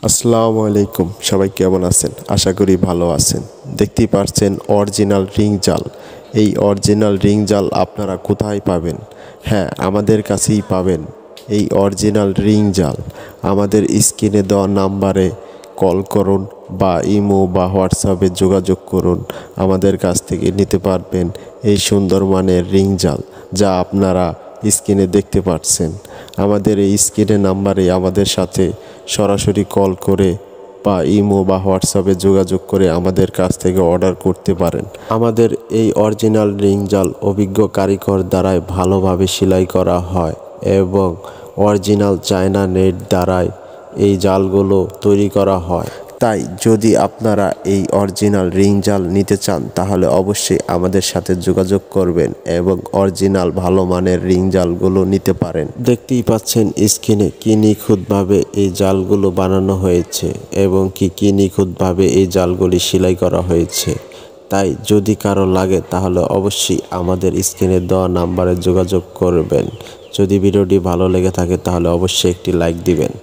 আসসালামু আলাইকুম, সবাই কেমন আছেন? আশা করি ভালো আছেন। দেখতেই পাচ্ছেন অরিজিনাল রিং জাল। এই অরিজিনাল রিং জাল আপনারা কোথায় পাবেন? হ্যাঁ, আমাদের কাছেই পাবেন এই অরিজিনাল রিং জাল। আমাদের স্ক্রিনে দেওয়া নাম্বারে কল করুন বা ইমো বা হোয়াটসঅ্যাপে যোগাযোগ করুন। আমাদের কাছ থেকে নিতে পারবেন এই সুন্দর মানের রিং জাল, যা আপনারা স্ক্রিনে দেখতে পাচ্ছেন। আমাদের এই স্ক্রিনে নাম্বারে আমাদের সাথে সরাসরি কল করে বা ইমো বা হোয়াটসঅ্যাপে যোগাযোগ করে আমাদের কাছ থেকে অর্ডার করতে পারেন। আমাদের এই অরিজিনাল রিং জাল অভিজ্ঞ কারিগর দ্বারাই ভালোভাবে সেলাই করা হয় এবং অরিজিনাল চায়না নেট দ্বারাই এই জালগুলো তৈরি করা হয়। তাই যদি আপনারা এই অরিজিনাল রিং জাল নিতে চান তাহলে অবশ্যই আমাদের সাথে যোগাযোগ করবেন এবং অরিজিনাল ভালো মানের রিং জালগুলো নিতে পারেন। দেখতেই পাচ্ছেন স্ক্রিনে কি নিখুঁতভাবে এই জালগুলো বানানো হয়েছে এবং কি নিখুঁতভাবে এই জালগুলি সেলাই করা হয়েছে। তাই যদি কারো লাগে তাহলে অবশ্যই আমাদের স্ক্রিনে দেওয়া নাম্বারে যোগাযোগ করবেন। যদি ভিডিওটি ভালো লেগে থাকে তাহলে অবশ্যই একটি লাইক দিবেন।